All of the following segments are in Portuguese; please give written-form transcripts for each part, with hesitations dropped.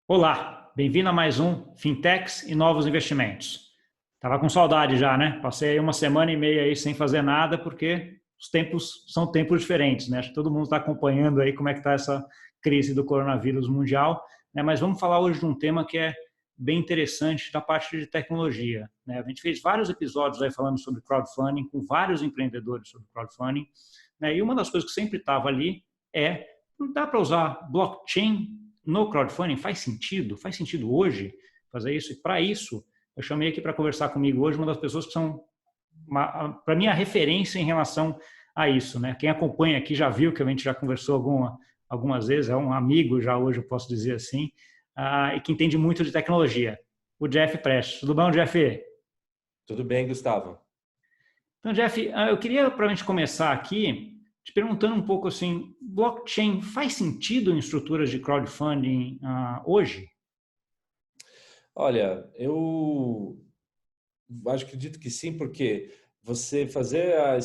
Olá, bem-vindo a mais um Fintechs e Novos Investimentos. Estava com saudade já, né? Passei aí uma semana e meia aí sem fazer nada porque os tempos são tempos diferentes, né? Acho que todo mundo está acompanhando aí como é que está essa crise do coronavírus mundial, né? Mas vamos falar hoje de um tema que é bem interessante da parte de tecnologia, né? A gente fez vários episódios aí falando sobre crowdfunding com vários empreendedores sobre crowdfunding, né? E uma das coisas que sempre estava ali é: não dá para usar blockchain no crowdfunding? Faz sentido? Faz sentido hoje fazer isso? E para isso, eu chamei aqui para conversar comigo hoje uma das pessoas que são, para mim, a referência em relação a isso, né? Quem acompanha aqui já viu que a gente já conversou algumas vezes, é um amigo já hoje, eu posso dizer assim, e que entende muito de tecnologia. O Jeff Prestes. Tudo bom, Jeff? Tudo bem, Gustavo? Então, Jeff, eu queria, para a gente começar aqui, te perguntando um pouco assim, blockchain faz sentido em estruturas de crowdfunding hoje? Olha, eu acredito que sim, porque você fazer a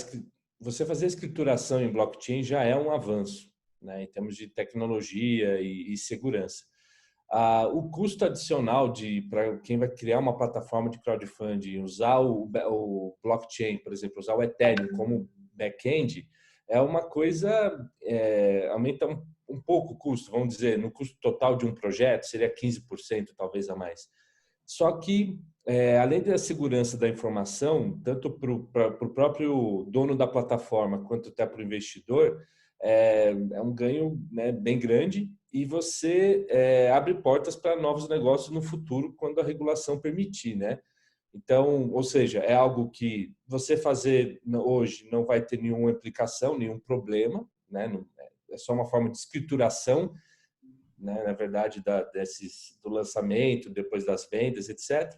escrituração em blockchain já é um avanço, né, em termos de tecnologia e segurança. O custo adicional para quem vai criar uma plataforma de crowdfunding, usar o blockchain, por exemplo, usar o Ethereum como back-end, é uma coisa, aumenta um pouco o custo, vamos dizer, no custo total de um projeto, seria 15% talvez a mais. Só que, além da segurança da informação, tanto para o próprio dono da plataforma quanto até para o investidor, é um ganho, né, bem grande, e você abre portas para novos negócios no futuro quando a regulação permitir, né? Então, ou seja, é algo que você fazer hoje não vai ter nenhuma implicação, nenhum problema, né? É só uma forma de escrituração, né? Na verdade, do lançamento, depois das vendas, etc.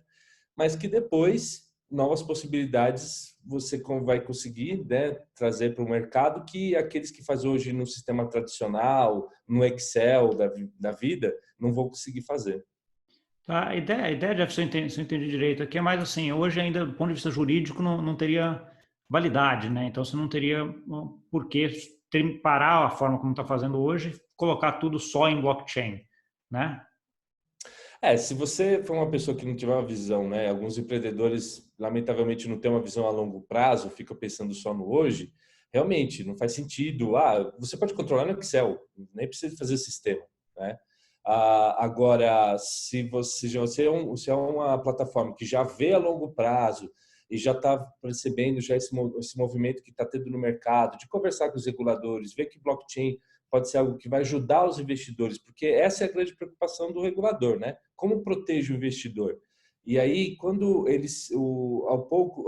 Mas que depois novas possibilidades você vai conseguir, né, trazer para o mercado que aqueles que fazem hoje no sistema tradicional, no Excel da vida, não vão conseguir fazer. Tá, a ideia, Jeff, se eu entendi direito aqui, é mais assim, hoje ainda, do ponto de vista jurídico, não teria validade, né? Então, você não teria por que parar a forma como está fazendo hoje, colocar tudo só em blockchain, né? Se você for uma pessoa que não tiver uma visão, né, alguns empreendedores, lamentavelmente, não têm uma visão a longo prazo, ficam pensando só no hoje, realmente não faz sentido. Você pode controlar no Excel, nem precisa fazer o sistema, né? Agora, se é uma plataforma que já vê a longo prazo e já está percebendo já esse movimento que está tendo no mercado, de conversar com os reguladores, ver que blockchain pode ser algo que vai ajudar os investidores, porque essa é a grande preocupação do regulador, né? Como protege o investidor? E aí, quando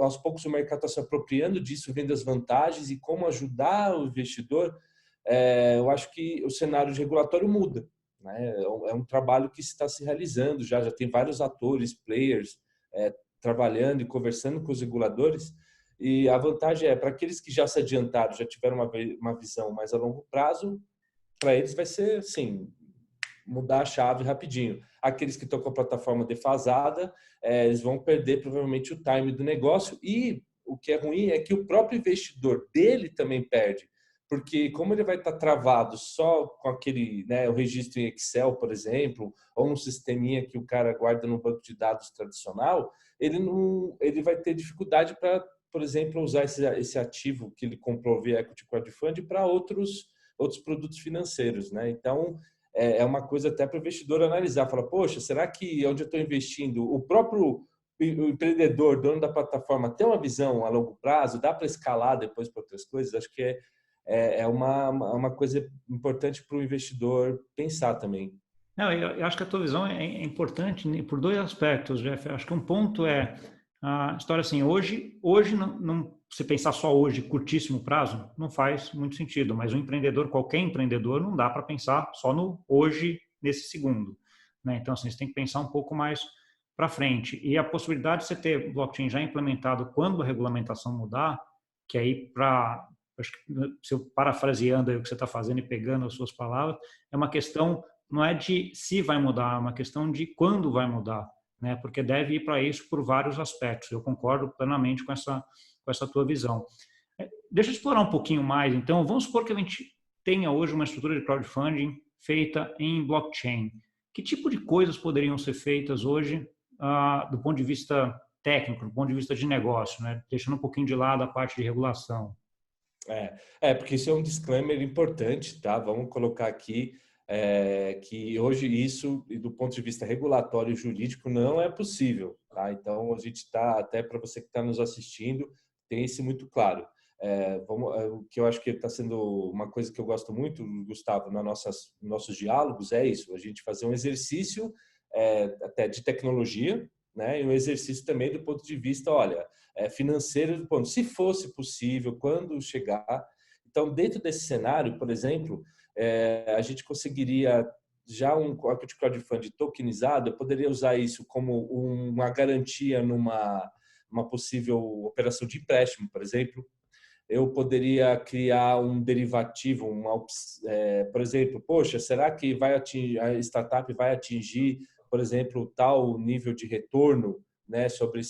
aos poucos o mercado está se apropriando disso, vendo as vantagens e como ajudar o investidor, eu acho que o cenário de regulatório muda, né? É um trabalho que está se realizando já tem vários atores, players, trabalhando e conversando com os reguladores. E a vantagem para aqueles que já se adiantaram, já tiveram uma visão mais a longo prazo, para eles vai ser, assim, mudar a chave rapidinho. Aqueles que estão com a plataforma defasada, eles vão perder provavelmente o time do negócio, e o que é ruim é que o próprio investidor dele também perde, porque como ele vai estar travado só com aquele, né, o registro em Excel, por exemplo, ou um sisteminha que o cara guarda no banco de dados tradicional, ele vai ter dificuldade para, por exemplo, usar esse ativo que ele comprou via equity crowdfunding para outros produtos financeiros, né? Então, é uma coisa até para o investidor analisar. Fala, poxa, será que onde eu estou investindo, o próprio o empreendedor, dono da plataforma, tem uma visão a longo prazo? Dá para escalar depois para outras coisas? Acho que é uma coisa importante para o investidor pensar também. Não, eu acho que a tua visão é importante por dois aspectos, Jeff. Eu acho que um ponto é a história assim, hoje se pensar só hoje, curtíssimo prazo, não faz muito sentido, mas o empreendedor, qualquer empreendedor, não dá para pensar só no hoje, nesse segundo, né? Então, assim, você tem que pensar um pouco mais para frente. E a possibilidade de você ter blockchain já implementado quando a regulamentação mudar, que aí se eu parafraseando aí o que você está fazendo e pegando as suas palavras, é uma questão não é de se vai mudar, é uma questão de quando vai mudar, né? Porque deve ir para isso por vários aspectos. Eu concordo plenamente com essa tua visão. Deixa eu explorar um pouquinho mais. Então, vamos supor que a gente tenha hoje uma estrutura de crowdfunding feita em blockchain. que tipo de coisas poderiam ser feitas hoje do ponto de vista técnico, do ponto de vista de negócio, né? Deixando um pouquinho de lado a parte de regulação. Porque isso é um disclaimer importante, tá? Vamos colocar aqui que hoje isso, do ponto de vista regulatório e jurídico, não é possível, tá? Então, a gente está, até para você que está nos assistindo, tem isso muito claro. O que eu acho que está sendo uma coisa que eu gosto muito, Gustavo, nos nossos diálogos, é isso, a gente fazer um exercício até de tecnologia, né? E um exercício também do ponto de vista, olha, financeiro, do ponto, se fosse possível, quando chegar. Então, dentro desse cenário, por exemplo, a gente conseguiria já um equity crowdfunding tokenizado, eu poderia usar isso como uma garantia uma possível operação de empréstimo, por exemplo. Eu poderia criar um derivativo, por exemplo, poxa, será que a startup vai atingir, por exemplo, tal nível de retorno, né, sobre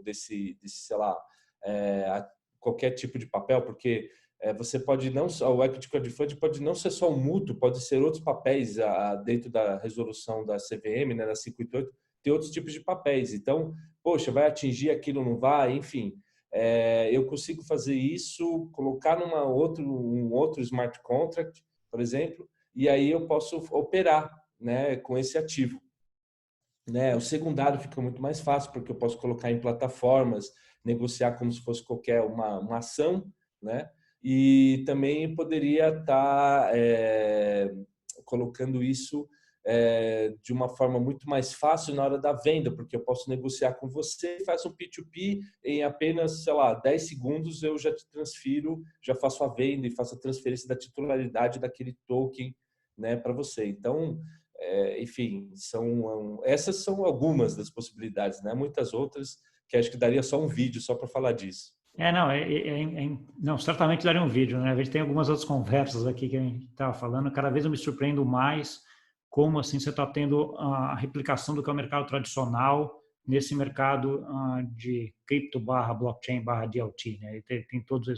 desse, sei lá, qualquer tipo de papel, porque você pode não só, o equity crowdfunding pode não ser só um mútuo, pode ser outros papéis dentro da resolução da CVM, né, da 588, tem outros tipos de papéis. Então, poxa, vai atingir aquilo, não vai, enfim. Eu consigo fazer isso, colocar um outro smart contract, por exemplo, e aí eu posso operar, né, com esse ativo. Né? O secundário fica muito mais fácil, porque eu posso colocar em plataformas, negociar como se fosse qualquer uma ação, né? E também poderia estar colocando isso de uma forma muito mais fácil na hora da venda, porque eu posso negociar com você, faz um P2P, em apenas, sei lá, 10 segundos eu já te transfiro, já faço a venda e faço a transferência da titularidade daquele token, né, para você. Então, enfim, essas são algumas das possibilidades, né? Muitas outras que acho que daria só um vídeo só para falar disso. Não, certamente daria um vídeo, né? A gente tem algumas outras conversas aqui que a gente estava falando. Cada vez eu me surpreendo mais como assim você está tendo a replicação do que é o mercado tradicional nesse mercado de cripto barra blockchain barra DLT, né? E tem todos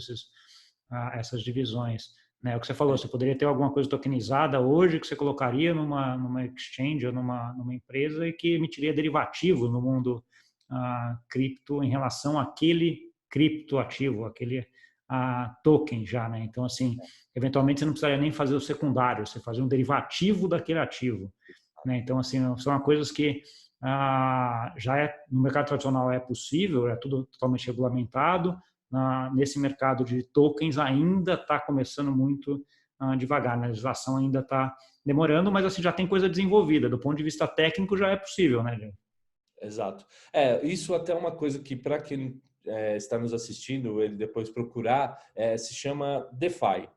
essas divisões. Né, o que você falou, você poderia ter alguma coisa tokenizada hoje que você colocaria numa exchange ou numa empresa e que emitiria derivativo no mundo cripto em relação àquele criptoativo, aquele token já, né? Então, assim, eventualmente você não precisaria nem fazer o secundário, você fazia um derivativo daquele ativo, né? Então, assim, são coisas que já no mercado tradicional é possível, é tudo totalmente regulamentado. Nesse mercado de tokens ainda está começando muito devagar, a legislação ainda está demorando, mas assim já tem coisa desenvolvida. Do ponto de vista técnico já é possível, né, gente? Exato. Isso até é uma coisa que para quem está nos assistindo, ele depois procurar, se chama DeFi.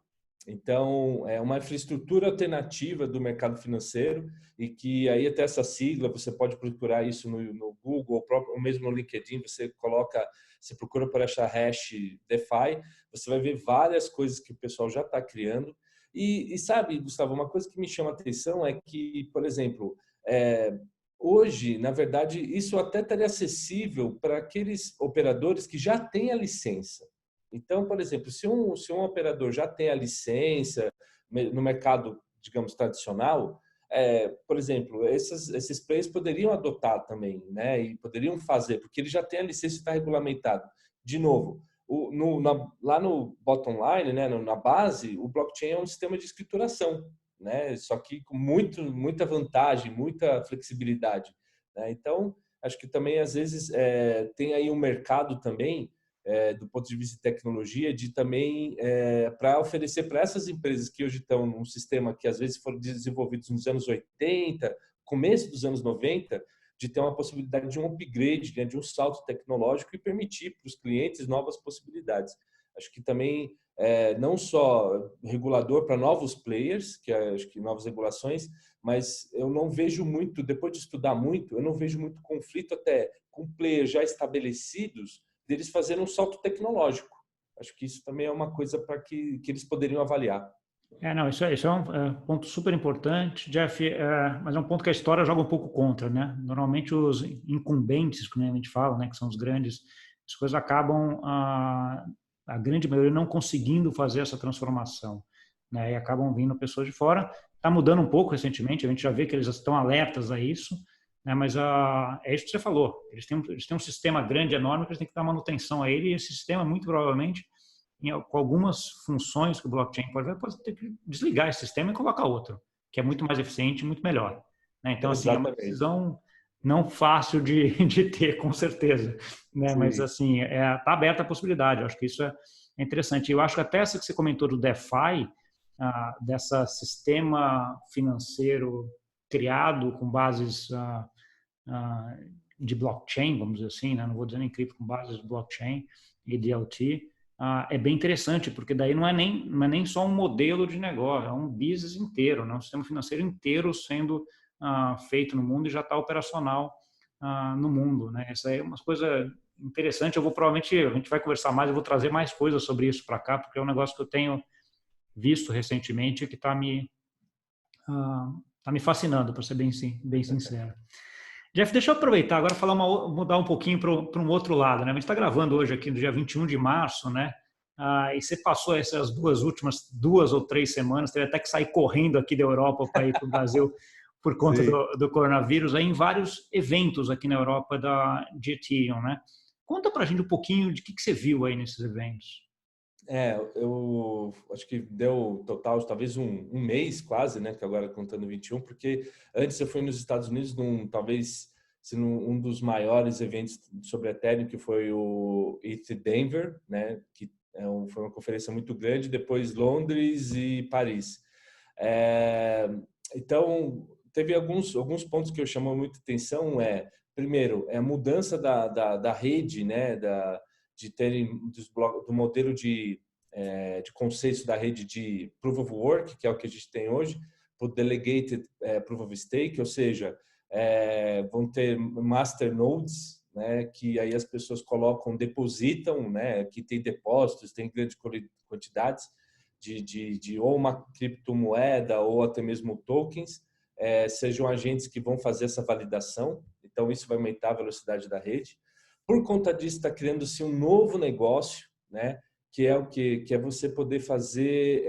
Então, é uma infraestrutura alternativa do mercado financeiro e que aí até essa sigla, você pode procurar isso no Google, ou mesmo no LinkedIn, você procura por essa hash DeFi, você vai ver várias coisas que o pessoal já está criando. E sabe, Gustavo, uma coisa que me chama a atenção é que, por exemplo, hoje, na verdade, isso até estaria acessível para aqueles operadores que já têm a licença. Então, por exemplo, se um operador já tem a licença no mercado, digamos, tradicional, por exemplo, esses players poderiam adotar também, né? E poderiam fazer, porque ele já tem a licença e está regulamentado. De novo, lá no bottom line, né, na base, o blockchain é um sistema de escrituração, né? Só que com muita vantagem, muita flexibilidade, né? Então, acho que também às vezes tem aí um mercado também do ponto de vista de tecnologia, de também para oferecer para essas empresas que hoje estão num sistema que às vezes foram desenvolvidos nos anos 80, começo dos anos 90, de ter uma possibilidade de um upgrade, né, de um salto tecnológico e permitir para os clientes novas possibilidades. Acho que também não só regulador para novos players, acho que novas regulações, mas eu não vejo muito, depois de estudar muito, eu não vejo muito conflito até com players já estabelecidos deles fazerem um salto tecnológico. Acho que isso também é uma coisa para que eles poderiam avaliar. Não, isso é um ponto super importante, Jeff, mas é um ponto que a história joga um pouco contra, né? Normalmente os incumbentes, como a gente fala, né, que são os grandes, as coisas acabam, a grande maioria não conseguindo fazer essa transformação, né? E acabam vindo pessoas de fora, está mudando um pouco recentemente, a gente já vê que eles estão alertas a isso, né? Mas é isso que você falou, eles têm um sistema grande, enorme, que eles têm que dar manutenção a ele, e esse sistema, muito provavelmente, com algumas funções que o blockchain pode ter que desligar esse sistema e colocar outro, que é muito mais eficiente e muito melhor, né? Então, assim, é uma Exatamente. decisão não fácil de ter, com certeza, né? Mas, Sim. assim, tá aberta a possibilidade. Eu acho que isso é interessante. Eu acho que até essa que você comentou do DeFi, dessa sistema financeiro criado com bases de blockchain, vamos dizer assim, né? Não vou dizer nem cripto, com bases de blockchain e DLT, é bem interessante, porque daí não é nem só um modelo de negócio, é um business inteiro, né? Um sistema financeiro inteiro sendo feito no mundo e já está operacional no mundo, né? Essa é uma coisa interessante. Provavelmente, a gente vai conversar mais, eu vou trazer mais coisas sobre isso para cá, porque é um negócio que eu tenho visto recentemente e que tá me fascinando, para ser bem sincero. Jeff, deixa eu aproveitar agora e mudar um pouquinho para um outro lado, né? A gente está gravando hoje aqui no dia 21 de março, né? E você passou essas últimas 2 ou 3 semanas, teve até que sair correndo aqui da Europa para ir para o Brasil por conta Sim. do coronavírus, aí em vários eventos aqui na Europa de Ethereum, né? Conta para a gente um pouquinho de que você viu aí nesses eventos. Eu acho que deu total, talvez um mês quase, né? Que agora contando 21, porque antes eu fui nos Estados Unidos talvez sendo um dos maiores eventos sobre Ethereum, que foi o ETH Denver, né? Que foi uma conferência muito grande, depois Londres e Paris. Então, teve alguns pontos que eu chamou muita atenção. Primeiro, a mudança da rede, né? De terem do modelo de consenso da rede de Proof of Work, que é o que a gente tem hoje, para o Delegated Proof of Stake, ou seja, vão ter Master Nodes, né, que aí as pessoas depositam, né, que tem depósitos, tem grandes quantidades de ou uma criptomoeda ou até mesmo tokens, sejam agentes que vão fazer essa validação. Então, isso vai aumentar a velocidade da rede. Por conta disso, está criando-se um novo negócio, né? Que é você poder fazer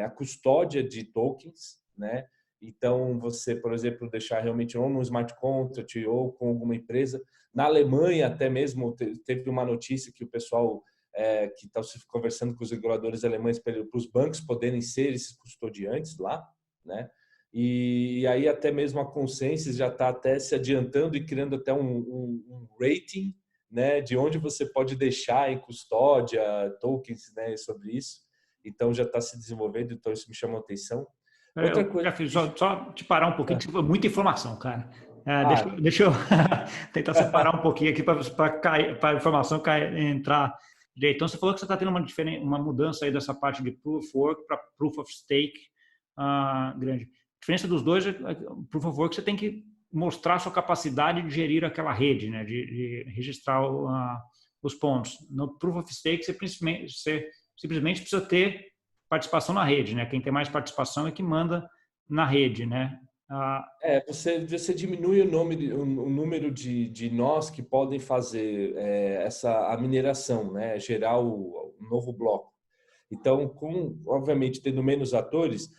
a custódia de tokens, né? Então, você, por exemplo, deixar realmente ou no smart contract ou com alguma empresa. Na Alemanha, até mesmo, teve uma notícia que o pessoal que está conversando com os reguladores alemães para os bancos poderem ser esses custodiantes lá, né? E aí até mesmo a Consensus já está até se adiantando e criando até um rating, né, de onde você pode deixar em custódia tokens, né, sobre isso. Então já está se desenvolvendo, então isso me chamou a atenção. Outra Eu coisa. já fiz, só te parar um pouquinho, que foi muita informação, cara. Ah, Deixa eu tentar separar um pouquinho aqui para a informação entrar direito. Então, você falou que você está tendo uma mudança aí dessa parte de Proof of Work para Proof of Stake grande. A diferença dos dois Proof of Work, você tem que mostrar a sua capacidade de gerir aquela rede, né, de registrar os pontos. No Proof of Stake, você simplesmente precisa ter participação na rede, né? Quem tem mais participação é que manda na rede, né? você diminui o número de nós que podem fazer a mineração, né? Gerar o novo bloco. Então, obviamente, tendo menos atores,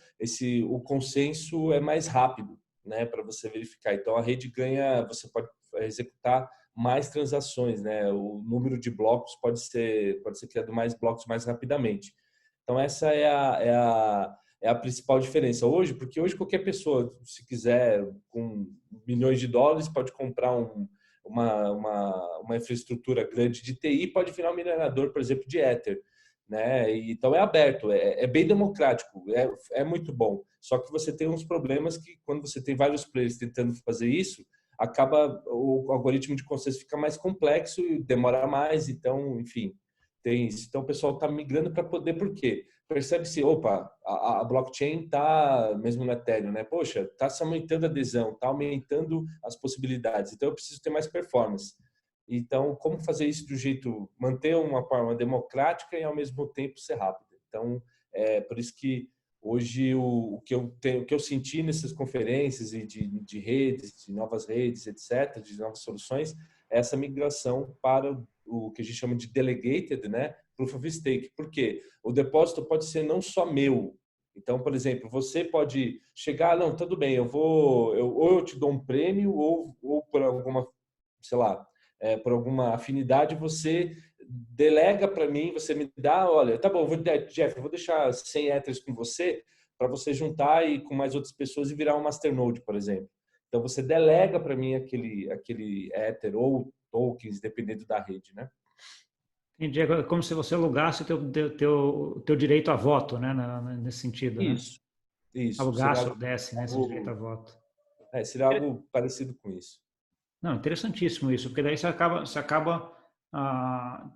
o consenso é mais rápido, né? Para você verificar. Então, a rede ganha, você pode executar mais transações, né? O número de blocos pode ser criado mais blocos mais rapidamente. Então, essa é a principal diferença hoje, porque hoje qualquer pessoa, se quiser, com milhões de dólares, pode comprar uma infraestrutura grande de TI, pode virar um minerador, por exemplo, de Ether, né? Então é aberto, é bem democrático, é muito bom. Só que você tem uns problemas que quando você tem vários players tentando fazer isso, acaba o algoritmo de consenso fica mais complexo e demora mais. Então, enfim, tem isso. Então o pessoal está migrando para poder, por quê? Percebe-se, opa, a blockchain está, mesmo no Ethereum, né? Poxa, está se aumentando a adesão, está aumentando as possibilidades, então eu preciso ter mais performance. Então, como fazer isso de um jeito, manter uma forma democrática e ao mesmo tempo ser rápido. Então, por isso que hoje o que eu senti nessas conferências e de redes, de novas redes, etc., de novas soluções, é essa migração para o que a gente chama de delegated, né? Proof of Stake. Por quê? O depósito pode ser não só meu, Então, por exemplo, você pode chegar, não, tudo bem, ou eu te dou um prêmio, ou por alguma, sei lá, por alguma afinidade, você delega para mim, você me dá, olha, tá bom, Jeff, eu vou deixar 100 Ethers com você, para você juntar e com mais outras pessoas e virar um masternode, por exemplo. Então, você delega para mim aquele Ether ou tokens, dependendo da rede, né? Entendi. É como se você alugasse o teu direito a voto, né? Nesse sentido, né? Isso. Seria Alugasse ou desse, né? Esse direito a voto. seria algo parecido com isso. Não, interessantíssimo isso, porque daí você acaba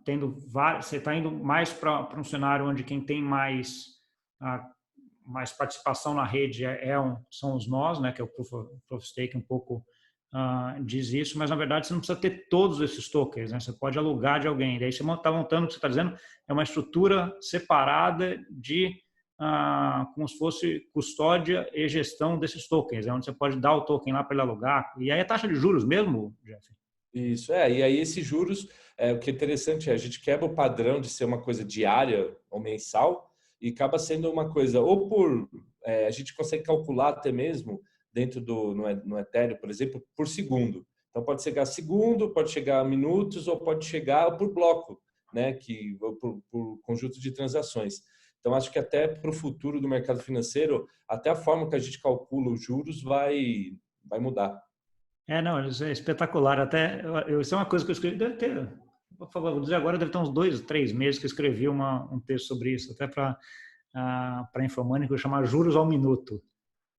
tendo vários, você está indo mais para um cenário onde quem tem mais participação na rede são os nós, né? Que é o Proof of Stake, um pouco diz isso, mas na verdade você não precisa ter todos esses tokens, né? Você pode alugar de alguém. Daí você está montando, o que você está dizendo, é uma estrutura separada como se fosse custódia e gestão desses tokens, onde você pode dar o token lá para ele alugar. E aí a taxa de juros mesmo, Jeff? Isso, e aí esses juros, o que é interessante a gente quebra o padrão de ser uma coisa diária ou mensal e acaba sendo uma coisa, a gente consegue calcular até mesmo dentro no Ethereum, por exemplo, por segundo. Então pode chegar a segundo, pode chegar a minutos ou pode chegar por bloco, né, por conjunto de transações. Então acho que até para o futuro do mercado financeiro, até a forma que a gente calcula os juros vai mudar. Não, isso é espetacular. Até isso é uma coisa que eu escrevi, deve ter, por favor, vou dizer agora, deve ter uns 2, 3 meses que eu escrevi um texto sobre isso, até para a Infomoney, que eu chamava Juros ao Minuto,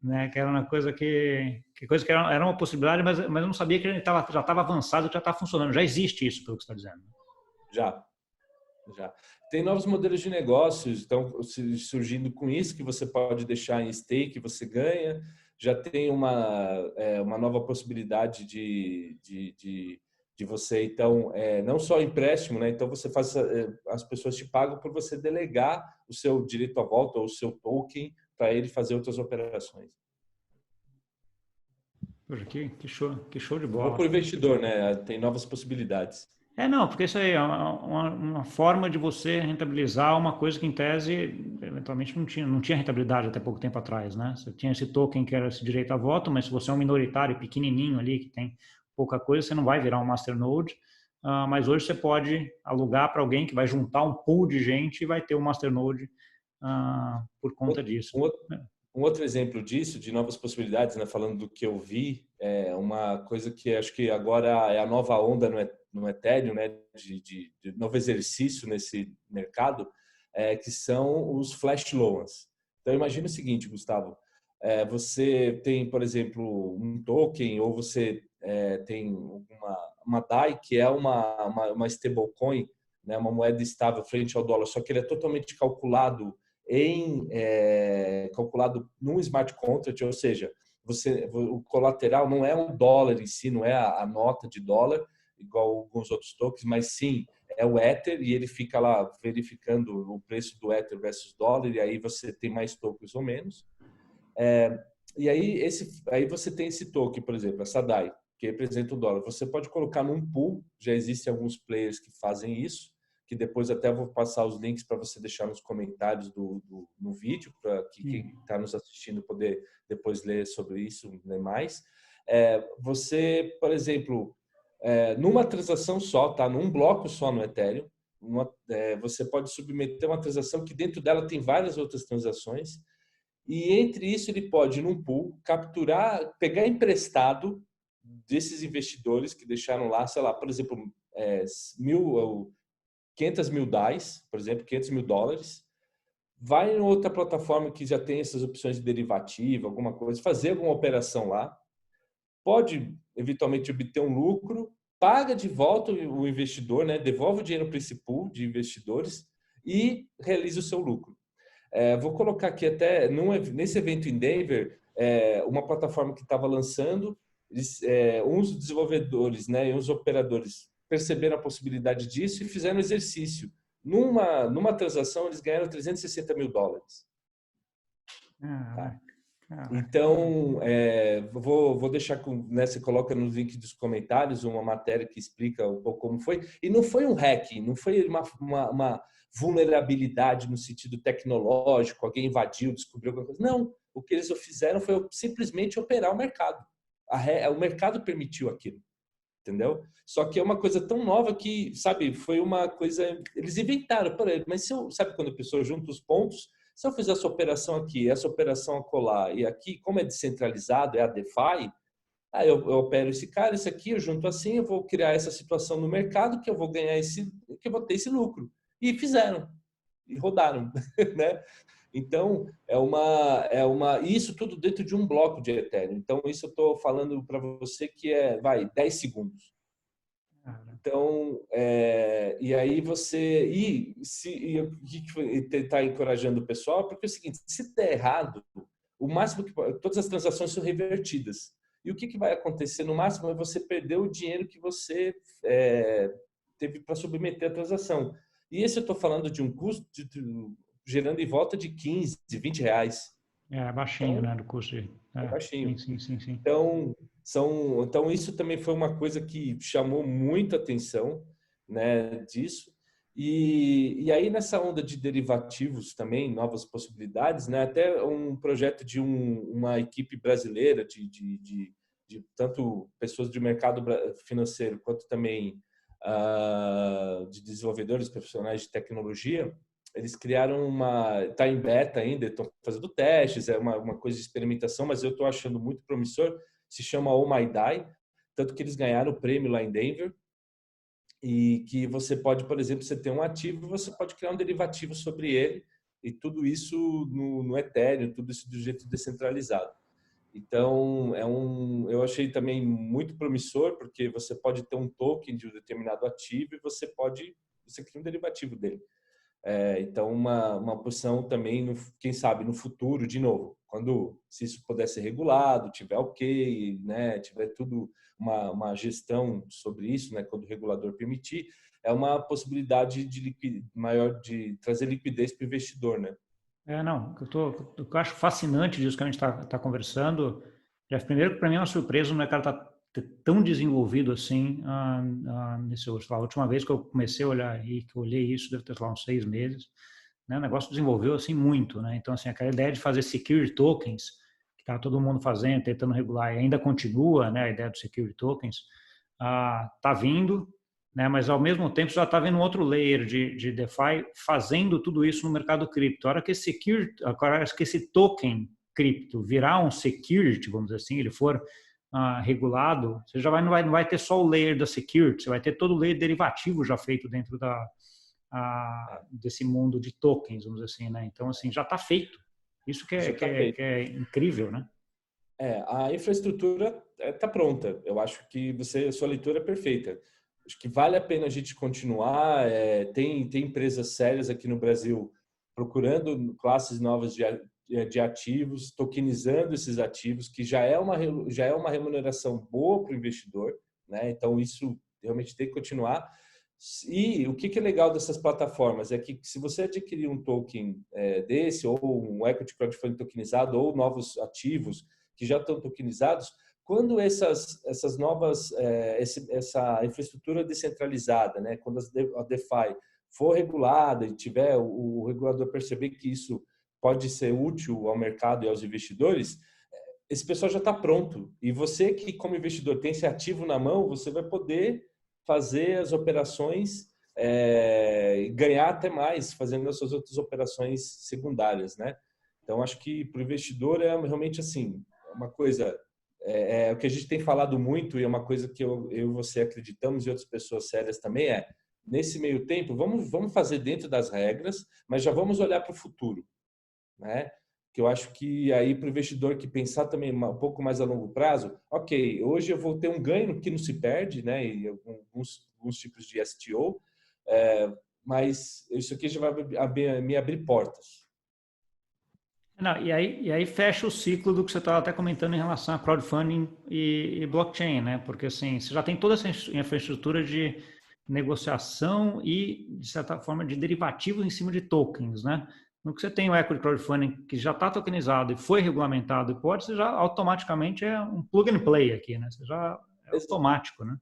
né? Que era uma coisa que era uma possibilidade, mas eu não sabia que ele já estava avançado, já está funcionando. Já existe isso, pelo que você está dizendo. Já. Tem novos modelos de negócios, então surgindo com isso, que você pode deixar em stake, você ganha. Já tem uma nova possibilidade de você, então, não só empréstimo, né? Então você faz, as pessoas te pagam por você delegar o seu direito à volta ou o seu token para ele fazer outras operações. Poxa, que show de Eu vou bola. por investidor, né? Tem novas possibilidades. Não, porque isso aí é uma forma de você rentabilizar uma coisa que, em tese, eventualmente não tinha rentabilidade até pouco tempo atrás, né? Você tinha esse token que era esse direito a voto, mas se você é um minoritário pequenininho ali, que tem pouca coisa, você não vai virar um masternode, mas hoje você pode alugar para alguém que vai juntar um pool de gente e vai ter um masternode por conta disso. Um outro exemplo disso, de novas possibilidades, né, falando do que eu vi, uma coisa que acho que agora é a nova onda no Ethereum, né, de novo exercício nesse mercado, que são os flash loans. Então, imagine o seguinte, Gustavo, você tem, por exemplo, um token ou você tem uma DAI, que é uma stablecoin, né, uma moeda estável frente ao dólar, só que ele é totalmente calculado calculado num smart contract, ou seja, o colateral não é um dólar em si, não é a nota de dólar, igual alguns outros tokens, mas sim é o Ether e ele fica lá verificando o preço do Ether versus dólar e aí você tem mais tokens ou menos. E aí você tem esse token, por exemplo, essa DAI, que representa o dólar. Você pode colocar num pool, já existem alguns players que fazem isso, que depois até vou passar os links para você deixar nos comentários no vídeo, para que quem está nos assistindo poder depois ler sobre isso, ler mais. Você, por exemplo, numa transação só, tá? Num bloco só no Ethereum, você pode submeter uma transação que dentro dela tem várias outras transações e entre isso ele pode, num pool, capturar, pegar emprestado desses investidores que deixaram lá, sei lá, por exemplo, 500 mil DAIs, por exemplo, 500 mil dólares, vai em outra plataforma que já tem essas opções de derivativa, alguma coisa, fazer alguma operação lá, pode eventualmente obter um lucro, paga de volta o investidor, né, devolve o dinheiro para esse pool de investidores e realiza o seu lucro. Vou colocar aqui até nesse evento em Denver, uma plataforma que estava lançando, uns desenvolvedores, né, e uns operadores perceberam a possibilidade disso e fizeram um exercício. Numa transação, eles ganharam 360 mil dólares. Tá? Então, vou deixar né, você coloca no link dos comentários uma matéria que explica um pouco como foi. E não foi um hacking, não foi uma vulnerabilidade no sentido tecnológico, alguém invadiu, descobriu alguma coisa. Não, o que eles fizeram foi simplesmente operar o mercado. O mercado permitiu aquilo, entendeu? Só que é uma coisa tão nova que, sabe, foi uma coisa... Eles inventaram, mas sabe quando a pessoa junta os pontos... Se eu fizer essa operação aqui, essa operação acolá, e aqui, como é descentralizado, é a DeFi, aí eu opero esse cara, esse aqui, eu junto assim, eu vou criar essa situação no mercado que eu vou ganhar que eu vou ter esse lucro. E fizeram, e rodaram, né? Então, isso tudo dentro de um bloco de Ethereum. Então, isso eu estou falando para você que 10 segundos. Então, e aí você tentar encorajando o pessoal, porque é o seguinte, se der errado, o máximo que todas as transações são revertidas. E o que vai acontecer no máximo é você perder o dinheiro que você teve para submeter a transação. E esse eu estou falando de um custo gerando em volta de 15, 20 reais. É baixinho, então, né, do custo de... É baixinho. Sim. Então, isso também foi uma coisa que chamou muita atenção, né, disso. E aí, nessa onda de derivativos também, novas possibilidades, né, até um projeto de uma equipe brasileira, de tanto pessoas de mercado financeiro, quanto também de desenvolvedores profissionais de tecnologia, eles criaram está em beta ainda, estão fazendo testes, é uma coisa de experimentação, mas eu estou achando muito promissor, se chama Oh My Die, tanto que eles ganharam o prêmio lá em Denver, e que você pode, por exemplo, você tem um ativo, você pode criar um derivativo sobre ele, e tudo isso no Ethereum, tudo isso de jeito descentralizado. Então, eu achei também muito promissor, porque você pode ter um token de um determinado ativo e você cria um derivativo dele. Então, uma opção também, quem sabe, no futuro, de novo, se isso puder ser regulado, tiver ok, né, tiver tudo uma gestão sobre isso, né, quando o regulador permitir, é uma possibilidade maior de trazer liquidez para o investidor, né? Não, o que eu acho fascinante disso que a gente está conversando, primeiro que para mim é uma surpresa o mercado está tão desenvolvido assim a última vez que eu comecei a olhar e que eu olhei isso, deve ter lá uns 6 meses, né, o negócio desenvolveu assim muito, né? Então, assim, aquela ideia de fazer security tokens, que está todo mundo fazendo, tentando regular, e ainda continua, né, a ideia dos security tokens, está vindo, né, mas ao mesmo tempo já está vendo um outro layer de DeFi fazendo tudo isso no mercado cripto. A hora que esse token cripto virar um security, vamos dizer assim, ele for regulado, você já não vai ter só o layer da security, você vai ter todo o layer derivativo já feito dentro desse mundo de tokens, vamos dizer assim, né? Então, assim, já está feito. Isso que é incrível, né? A infraestrutura está pronta. Eu acho que a sua leitura é perfeita. Acho que vale a pena a gente continuar. Tem empresas sérias aqui no Brasil procurando classes novas de ativos, tokenizando esses ativos, que já é uma remuneração boa para o investidor, né? Então, isso realmente tem que continuar. E o que é legal dessas plataformas é que se você adquirir um token desse, ou um equity crowdfunding tokenizado, ou novos ativos que já estão tokenizados, quando essas novas, essa infraestrutura descentralizada, né, quando a DeFi for regulada e tiver o regulador perceber que isso pode ser útil ao mercado e aos investidores, esse pessoal já está pronto. E você que, como investidor, tem esse ativo na mão, você vai poder fazer as operações e ganhar até mais fazendo as suas outras operações secundárias, né? Então, acho que para o investidor é realmente assim, uma coisa... o que a gente tem falado muito e é uma coisa que eu e você acreditamos e outras pessoas sérias também nesse meio tempo, vamos fazer dentro das regras, mas já vamos olhar para o futuro, né? Que eu acho que aí para o investidor que pensar também um pouco mais a longo prazo, ok, hoje eu vou ter um ganho que não se perde, né? E alguns tipos de STO, mas isso aqui já vai me abrir portas. Não, e aí fecha o ciclo do que você estava até comentando em relação a crowdfunding e blockchain, né? Porque assim, você já tem toda essa infraestrutura de negociação e, de certa forma, de derivativos em cima de tokens, né? no que você tem o equity crowdfunding que já está tokenizado e foi regulamentado e pode, você já automaticamente é um plug and play aqui, né? Você já é automático, né?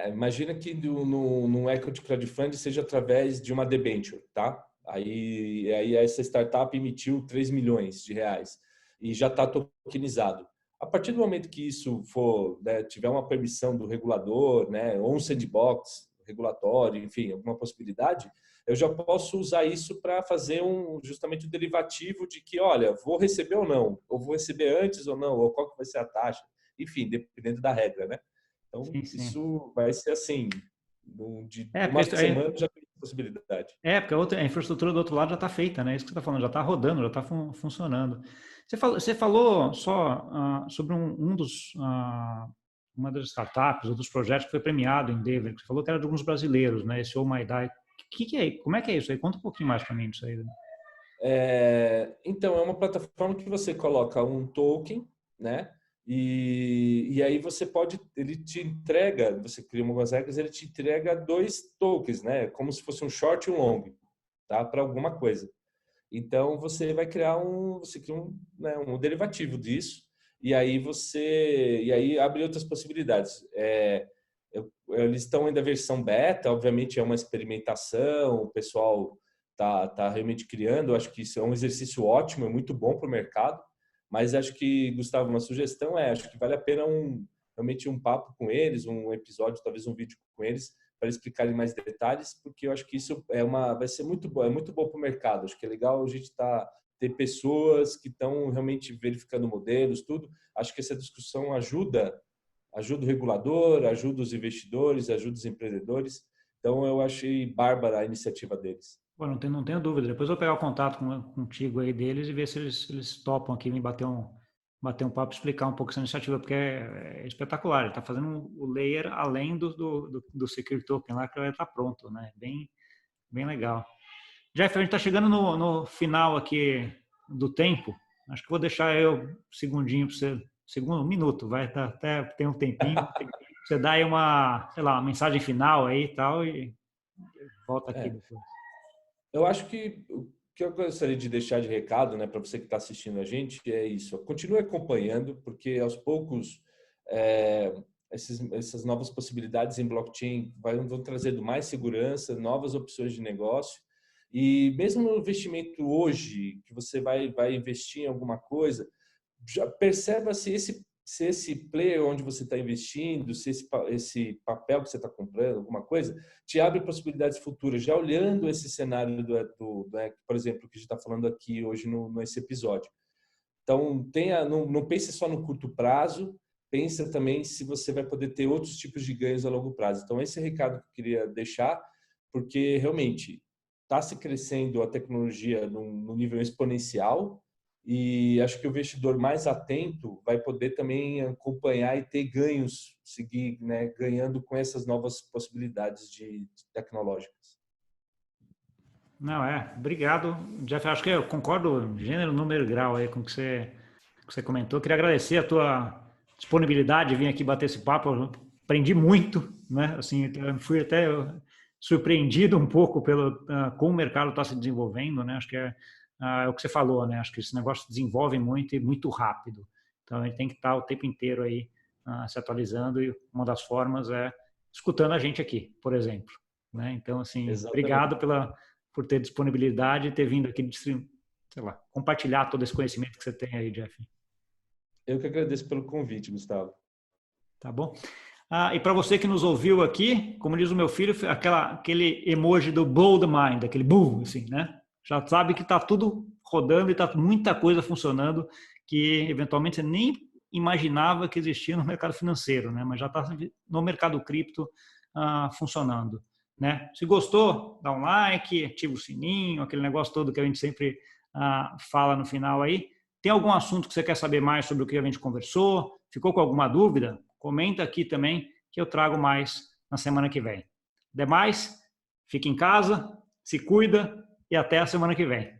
Imagina que no equity crowdfunding seja através de uma debenture, tá? Aí essa startup emitiu 3 milhões de reais e já está tokenizado. A partir do momento que isso for, né, tiver uma permissão do regulador, né, ou um sandbox regulatório, enfim, alguma possibilidade, eu já posso usar isso para fazer justamente o derivativo de que, olha, vou receber ou não, ou vou receber antes ou não, ou qual que vai ser a taxa, enfim, dependendo da regra, né? Então, Sim, sim. isso vai ser assim, de uma porque semana já tem possibilidade. porque a infraestrutura do outro lado já está feita, né? Isso que você está falando, já está rodando, já está funcionando. Você falou só sobre uma das startups, ou dos projetos que foi premiado em Denver, que você falou que era de alguns brasileiros, né? Esse Oh My Die. Que é? Como é que é isso aí? Conta um pouquinho mais para mim disso aí. Né? Então, é uma plataforma que você coloca um token, né? E aí você pode, ele te entrega, você cria algumas regras, ele te entrega 2 tokens, né? Como se fosse um short e um long, tá? Para alguma coisa. Então você vai criar você cria né, um derivativo disso e aí abre outras possibilidades. Eles estão ainda versão beta, obviamente é uma experimentação, o pessoal tá realmente criando. Eu acho que isso é um exercício ótimo, é muito bom para o mercado. Mas acho que, Gustavo, uma sugestão acho que vale a pena realmente um papo com eles, um episódio, talvez um vídeo com eles, para explicarem mais detalhes, porque eu acho que isso vai ser muito bom, é muito bom para o mercado. Acho que é legal a gente ter pessoas que estão realmente verificando modelos, tudo. Acho que essa discussão ajuda o regulador, ajuda os investidores, ajuda os empreendedores. Então, eu achei bárbara a iniciativa deles. Pô, não tenho dúvida. Depois eu vou pegar o contato contigo aí deles e ver se eles topam aqui me bater um papo, explicar um pouco essa iniciativa, porque é espetacular. Ele está fazendo o layer além do Secure Token lá, que vai estar pronto, né? Bem legal. Jeff, a gente está chegando no final aqui do tempo. Acho que vou deixar eu um segundinho para você, um minuto, vai até tem um tempinho. Você dá aí sei lá, uma mensagem final aí e tal, e volta aqui depois. Eu acho que o que eu gostaria de deixar de recado, né, para você que está assistindo a gente, é isso. Continue acompanhando, porque aos poucos essas novas possibilidades em blockchain vão trazendo mais segurança, novas opções de negócio. E mesmo no investimento hoje, que você vai investir em alguma coisa, já perceba se esse player onde você está investindo, se esse papel que você está comprando, alguma coisa, te abre possibilidades futuras, já olhando esse cenário por exemplo, que a gente está falando aqui hoje nesse episódio. Então, não pense só no curto prazo, pensa também se você vai poder ter outros tipos de ganhos a longo prazo. Então, esse é o recado que eu queria deixar, porque realmente está se crescendo a tecnologia num nível exponencial, e acho que o investidor mais atento vai poder também acompanhar e ter ganhos, seguir, né, ganhando com essas novas possibilidades tecnológicas. Não, obrigado, Jeff. Acho que eu concordo gênero, número e grau aí com o que você comentou. Queria agradecer a tua disponibilidade de vir aqui bater esse papo. Eu aprendi muito, né? Assim, fui até surpreendido um pouco como o mercado está se desenvolvendo, né? Acho que é o que você falou, né? Acho que esse negócio se desenvolve muito e muito rápido. Então, a gente tem que estar o tempo inteiro aí se atualizando, e uma das formas é escutando a gente aqui, por exemplo. Né? Então, assim, Exatamente. Obrigado por ter disponibilidade e ter vindo aqui, sei lá, compartilhar todo esse conhecimento que você tem aí, Jeff. Eu que agradeço pelo convite, Gustavo. Tá bom? E para você que nos ouviu aqui, como diz o meu filho, aquele emoji do blow the mind, aquele boom, assim, né? Já sabe que está tudo rodando e está muita coisa funcionando que eventualmente você nem imaginava que existia no mercado financeiro, né? Mas já está no mercado cripto funcionando. Né? Se gostou, dá um like, ativa o sininho, aquele negócio todo que a gente sempre fala no final aí. Tem algum assunto que você quer saber mais sobre o que a gente conversou? Ficou com alguma dúvida? Comenta aqui também que eu trago mais na semana que vem. Demais, fique em casa, se cuida e até a semana que vem.